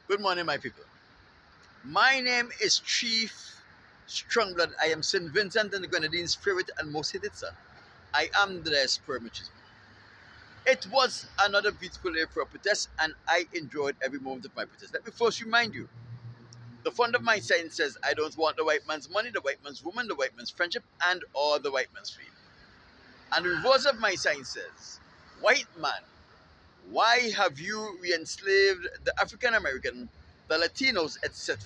Good morning, my people. My name is Chief Strongblood. I am St. Vincent and the Grenadine Spirit and Most Hated Son. I am the Spirit. It was another beautiful day for a protest, and I enjoyed every moment of my protest. Let me first remind you, the font of my sign says, I don't want the white man's money, the white man's woman, the white man's friendship, and or the white man's fame. And the reverse of my sign says, white man, why have you re-enslaved the African American, the Latinos, etc.?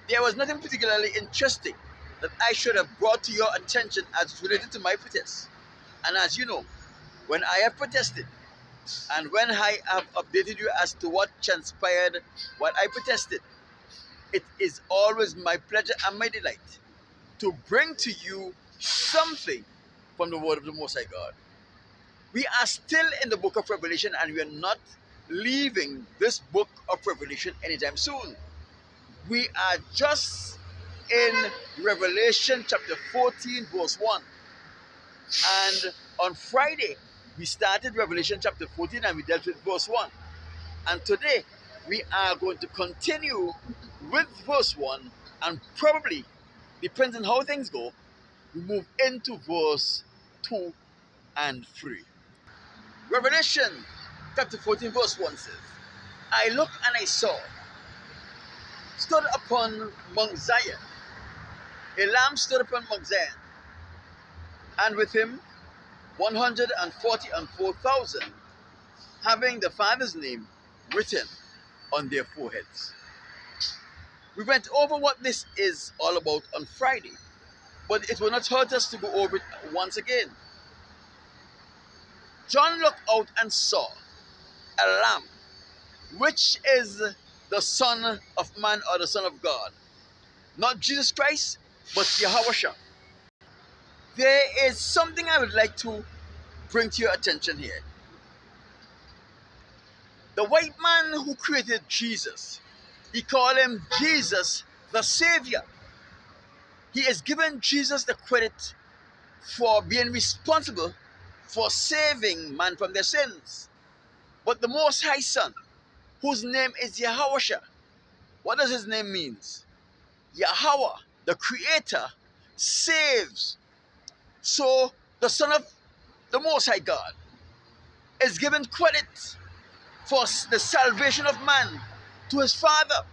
There was nothing particularly interesting that I should have brought to your attention as related to my protest. And as you know, when I have protested and when I have updated you as to what transpired, what I protested, it is always my pleasure and my delight to bring to you something from the word of the Most High God. We are still in the book of Revelation, and we are not leaving this book of Revelation anytime soon. We are just in Revelation chapter 14 verse 1. And on Friday, we started Revelation chapter 14 and we dealt with verse 1. And today, we are going to continue with verse 1 and probably, depends on how things go, we move into verse 2 and 3. Revelation chapter 14 verse 1 says, I looked and I saw, stood upon Mount Zion, a lamb stood upon Mount Zion, and with him 144,000, having the Father's name written on their foreheads. We went over what this is all about on Friday, but it will not hurt us to go over it once again. John looked out and saw a lamb, which is the Son of Man or the Son of God. Not Jesus Christ, but Yahweh. There is something I would like to bring to your attention here. The white man who created Jesus, he called him Jesus the Savior. He is given Jesus the credit for being responsible for saving man from their sins. But the Most High Son, whose name is Yahweh, what does his name mean? Yahweh, the Creator, saves. So the Son of the Most High God is given credit for the salvation of man to his Father,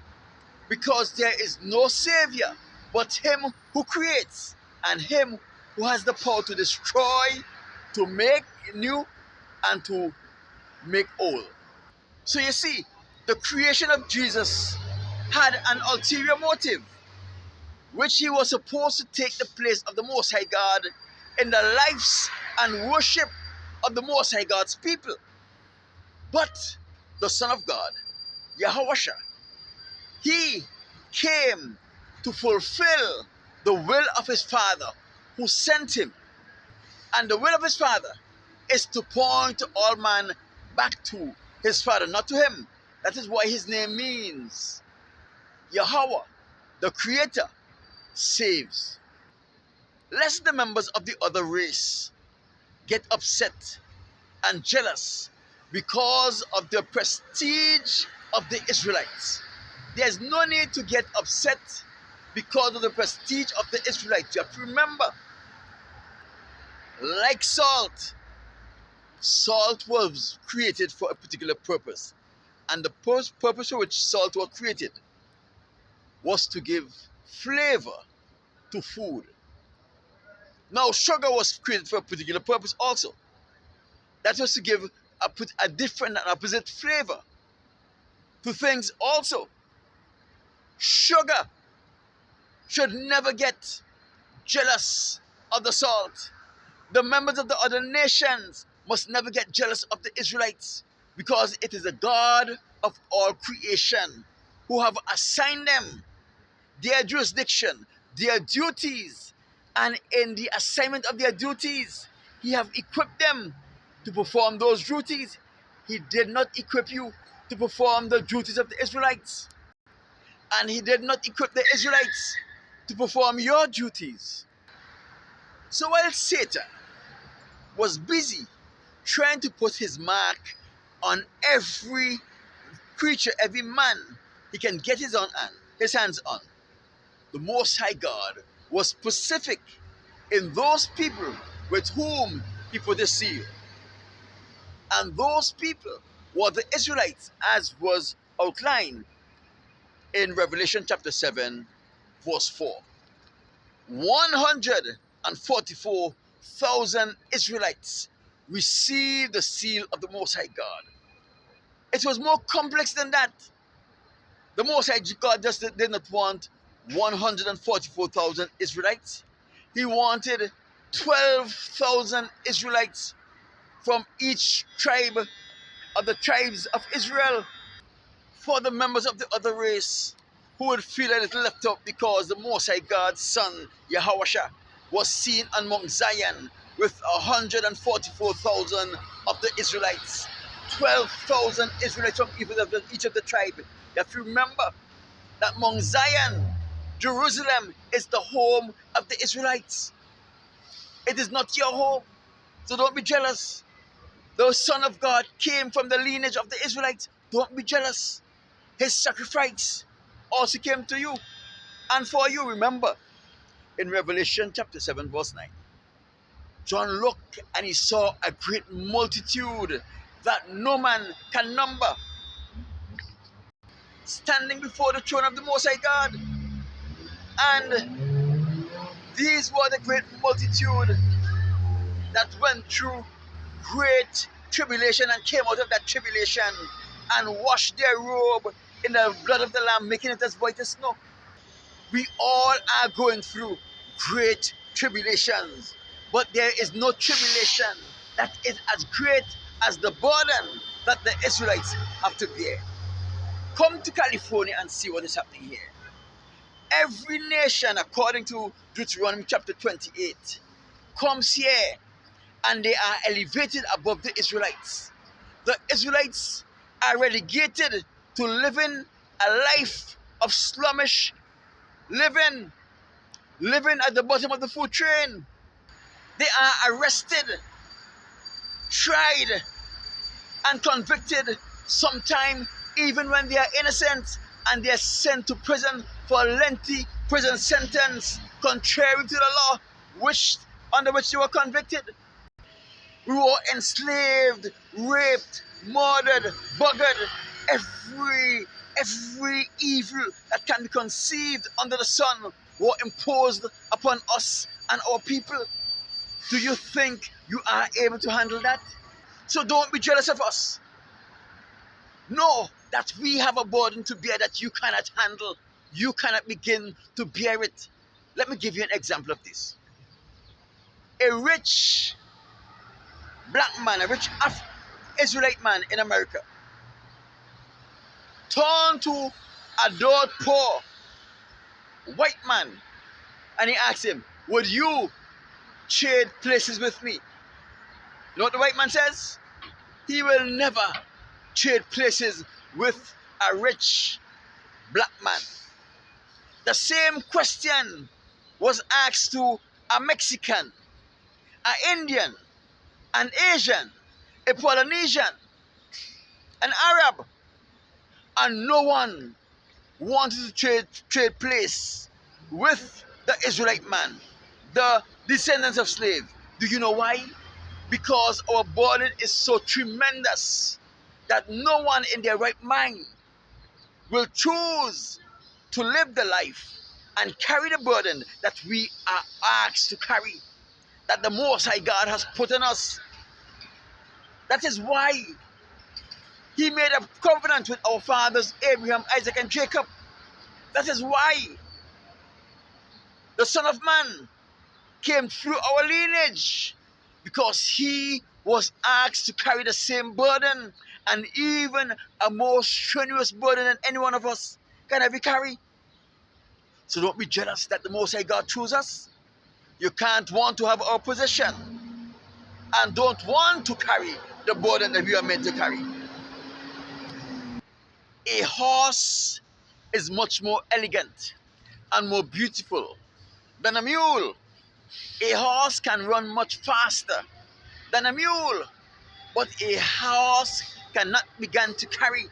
because there is no Savior but him who creates and him who has the power to destroy, to make new, and to make old. So you see, the creation of Jesus had an ulterior motive, which he was supposed to take the place of the Most High God in the lives and worship of the Most High God's people. But the Son of God, Yahweh, he came to fulfill the will of his Father who sent him. And the will of his Father is to point all man back to his Father, not to him. That is why his name means Yahweh, the Creator, saves. Lest the members of the other race get upset and jealous because of the prestige of the Israelites. There's no need to get upset because of the prestige of the Israelites. You have to remember, like salt, salt was created for a particular purpose. And the purpose for which salt was created was to give flavor to food. Now, sugar was created for a particular purpose also. That was to give a different and opposite flavor to things also. Sugar should never get jealous of the salt. The members of the other nations must never get jealous of the Israelites, because it is the God of all creation who have assigned them their jurisdiction, their duties, and in the assignment of their duties, he have equipped them to perform those duties. He did not equip you to perform the duties of the Israelites, and he did not equip the Israelites to perform your duties. So while Satan was busy trying to put his mark on every creature, every man he can get his hands on. The Most High God was specific in those people with whom he put his seal. And those people were the Israelites, as was outlined in Revelation chapter 7, verse 4. 144,000 Israelites received the seal of the Most High God. It was more complex than that. The Most High God just did not want 144,000 Israelites. He wanted 12,000 Israelites from each tribe of the tribes of Israel, for the members of the other race who would feel a little left out because the Most High God's son, Yahweh, was seen on Mount Zion with 144,000 of the Israelites. 12,000 Israelites from each of the tribe. You have to remember that Mount Zion, Jerusalem, is the home of the Israelites. It is not your home, so don't be jealous. The Son of God came from the lineage of the Israelites. Don't be jealous. His sacrifice also came to you and for you. Remember, in Revelation chapter 7, verse 9, John looked and he saw a great multitude that no man can number, standing before the throne of the Most High God. And these were the great multitude that went through great tribulation and came out of that tribulation and washed their robe in the blood of the Lamb, making it as white as snow. We all are going through great tribulations, but there is no tribulation that is as great as the burden that the Israelites have to bear. Come to California and see what is happening here. Every nation, according to Deuteronomy chapter 28, comes here and they are elevated above the Israelites. The Israelites are relegated to living a life of slummish living at the bottom of the food chain. They are arrested, tried, and convicted, sometimes even when they are innocent, and they are sent to prison for a lengthy prison sentence contrary to the law under which they were convicted. We were enslaved, raped, murdered, buggered. Every evil that can be conceived under the sun were imposed upon us and our people. Do you think you are able to handle that? So don't be jealous of us. Know that we have a burden to bear that you cannot handle. You cannot begin to bear it. Let me give you an example of this. A rich black man, a rich Israelite man in America, turned to a dirt poor white man and he asked him, would you trade places with me? You know what the white man says? He will never trade places with a rich black man. The same question was asked to a Mexican, an Indian, an Asian, a Polynesian, an Arab, and no one wanted to trade place with the Israelite man, the descendants of slaves. Do you know why? Because our burden is so tremendous that no one in their right mind will choose to live the life and carry the burden that we are asked to carry, that the Most High God has put on us. That is why He made a covenant with our fathers, Abraham, Isaac, and Jacob. That is why the Son of Man came through our lineage, because He was asked to carry the same burden, and even a more strenuous burden than any one of us can ever carry. So don't be jealous that the Most High God chose us. You can't want to have our position and don't want to carry the burden that we are meant to carry. A horse is much more elegant and more beautiful than a mule. A horse can run much faster than a mule, but a horse cannot begin to carry.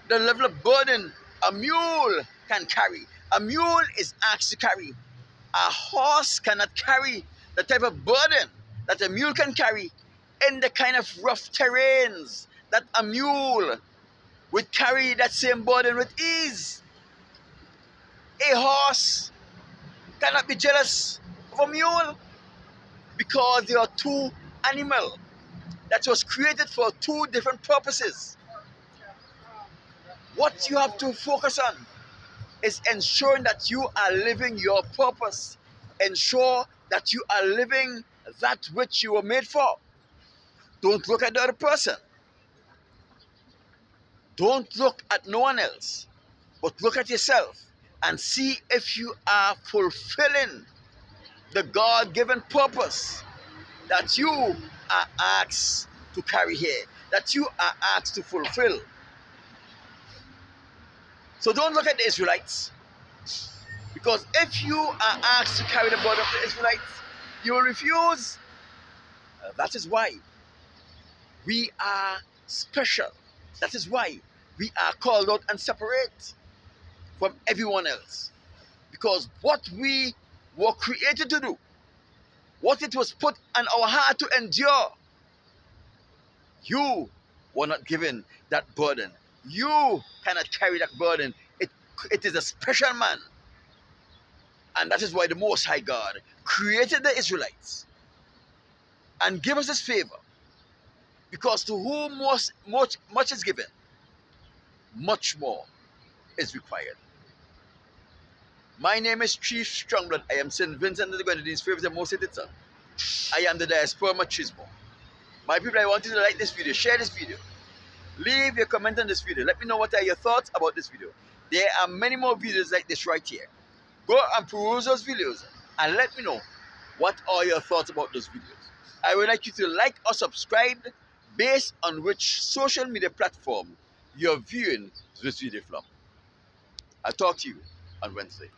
the level of burden a mule can carry. A mule is asked to carry. A horse cannot carry the type of burden that a mule can carry in the kind of rough terrains that a mule would carry that same burden with ease. A horse cannot be jealous of a mule because they are two animals that was created for two different purposes. What you have to focus on is ensuring that you are living your purpose. Ensure that you are living that which you were made for. Don't look at the other person. Don't look at no one else, but look at yourself and see if you are fulfilling the God given purpose that you are asked to carry here, that you are asked to fulfill. So don't look at the Israelites, because if you are asked to carry the burden of the Israelites, you will refuse. That is why we are special. That is why we are called out and separate from everyone else. Because what we were created to do, what it was put on our heart to endure, you were not given that burden. You cannot carry that burden. It is a special man. And that is why the Most High God created the Israelites and gave us this favor. Because to whom much is given, much more is required. My name is Chief Strongblood. I am St. Vincent of the Grenadines, favorite and most hated son. I am the diaspora machismo. My people, I want you to like this video, share this video, leave your comment on this video. Let me know what are your thoughts about this video. There are many more videos like this right here. Go and peruse those videos and let me know what are your thoughts about those videos. I would like you to like or subscribe based on which social media platform you're viewing this video from. I'll talk to you on Wednesday.